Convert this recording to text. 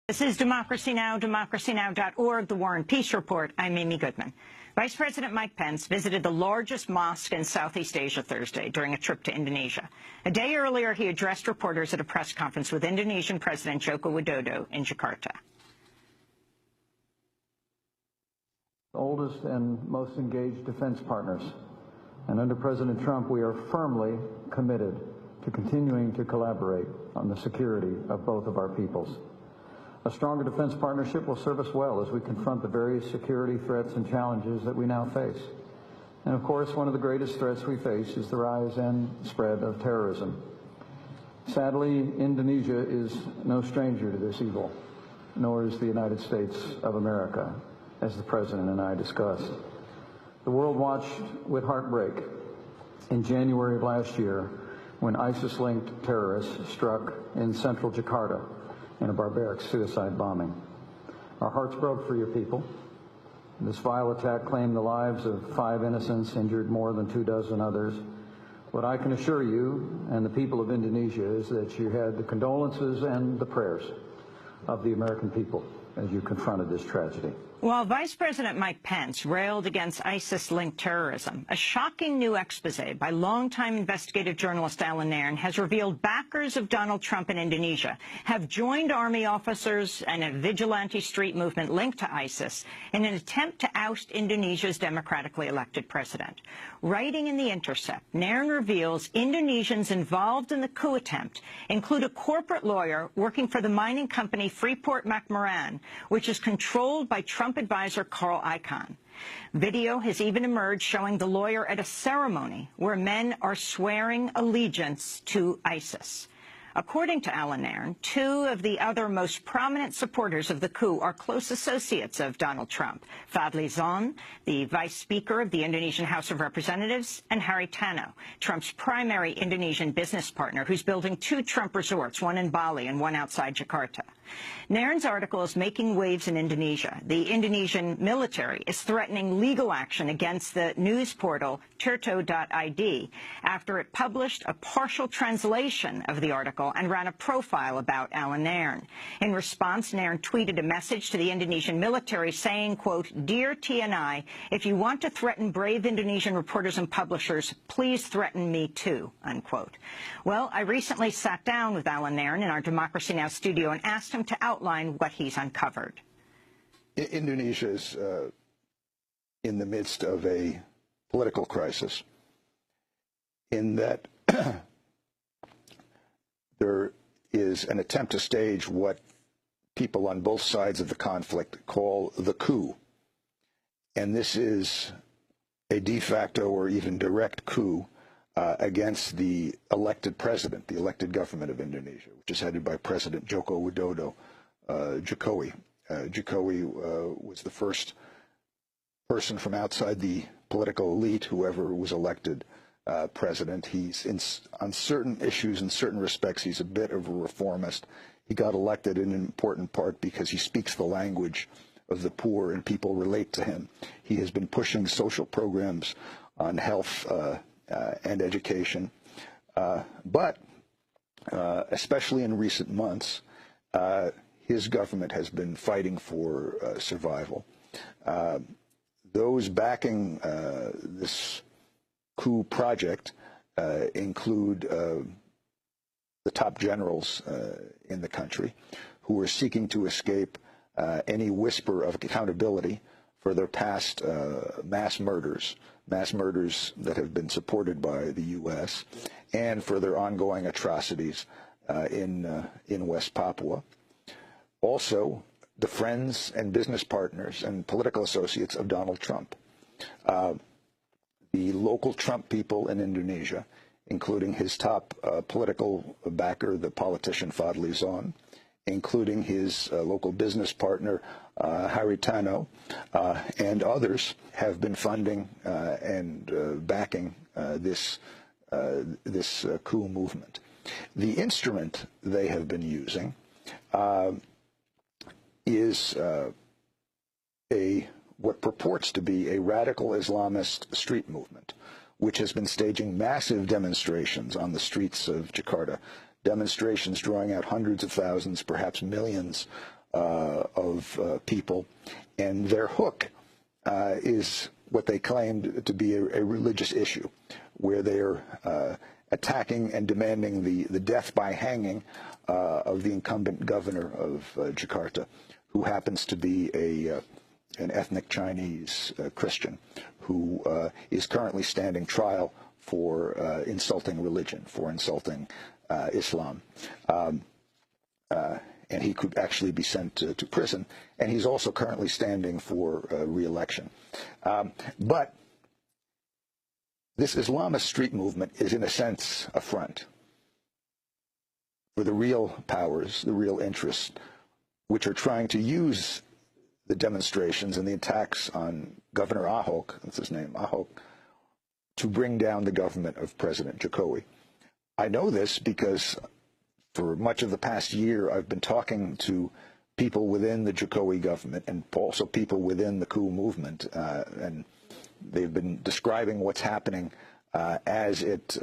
This is Democracy Now!, democracynow.org, The War and Peace Report. I'm Amy Goodman. Vice President Mike Pence visited the largest mosque in Southeast Asia Thursday during a trip to Indonesia. A day earlier, he addressed reporters at a press conference with Indonesian President Joko Widodo in Jakarta. Oldest and most engaged defense partners. And under President Trump, we are firmly committed to continuing to collaborate on the security of both of our peoples. A stronger defense partnership will serve us well as we confront the various security threats and challenges that we now face. And of course, one of the greatest threats we face is the rise and spread of terrorism. Sadly, Indonesia is no stranger to this evil, nor is the United States of America, as the President and I discussed. The world watched with heartbreak in January of last year when ISIS-linked terrorists struck in central Jakarta in a barbaric suicide bombing. Our hearts broke for your people. This vile attack claimed the lives of 5 innocents, injured more than 24 others. What I can assure you and the people of Indonesia is that you had the condolences and the prayers of the American people as you confronted this tragedy. While Vice President Mike Pence railed against ISIS-linked terrorism, a shocking new expose by longtime investigative journalist Alan Nairn has revealed backers of Donald Trump in Indonesia have joined army officers and a vigilante street movement linked to ISIS in an attempt to oust Indonesia's democratically elected president. Writing in The Intercept, Nairn reveals Indonesians involved in the coup attempt include a corporate lawyer working for the mining company Freeport-McMoRan, which is controlled by Trump advisor Carl Icahn. Video has even emerged showing the lawyer at a ceremony where men are swearing allegiance to ISIS. According to Alan Nairn, 2 of the other most prominent supporters of the coup are close associates of Donald Trump: Fadli Zon, the vice speaker of the Indonesian House of Representatives, and Haritano, Trump's primary Indonesian business partner, who's building 2 Trump resorts, one in Bali and one outside Jakarta. Nairn's article is making waves in Indonesia. The Indonesian military is threatening legal action against the news portal Tirto.id after it published a partial translation of the article and ran a profile about Alan Nairn. In response, Nairn tweeted a message to the Indonesian military saying, quote, "Dear TNI, if you want to threaten brave Indonesian reporters and publishers, please threaten me too," unquote. Well, I recently sat down with Alan Nairn in our Democracy Now! Studio and asked him to outline what he's uncovered. Indonesia is in the midst of a political crisis in that there is an attempt to stage what people on both sides of the conflict call the coup. And this is a de facto or even direct coup against the elected president, the elected government of Indonesia, which is headed by President Joko Widodo. Jokowi was the first person from outside the political elite who ever was elected president. He's on certain issues, in certain respects, he's a bit of a reformist. He got elected in important part because he speaks the language of the poor and people relate to him. He has been pushing social programs on health and education, but especially in recent months, his government has been fighting for survival. Those backing this coup project include the top generals in the country who are seeking to escape any whisper of accountability for their past mass murders that have been supported by the U.S., and for their ongoing atrocities in West Papua. Also, the friends and business partners and political associates of Donald Trump. The local Trump people in Indonesia, including his top political backer, the politician Fadli Zon, including his local business partner, Haritano, and others, have been funding and backing this coup movement. The instrument they have been using is what purports to be a radical Islamist street movement, which has been staging massive demonstrations on the streets of Jakarta, demonstrations drawing out hundreds of thousands, perhaps millions of people, and their hook is what they claimed to be a religious issue, where they're attacking and demanding the death by hanging of the incumbent governor of Jakarta, who happens to be an ethnic Chinese Christian, who is currently standing trial for insulting religion, for insulting Islam. And he could actually be sent to prison. And he's also currently standing for re-election. But this Islamist street movement is, in a sense, a front for the real powers, the real interests, which are trying to use the demonstrations and the attacks on Governor Ahok, that's his name, Ahok, to bring down the government of President Jokowi. I know this because for much of the past year, I've been talking to people within the Jokowi government and also people within the coup movement, and they've been describing what's happening as it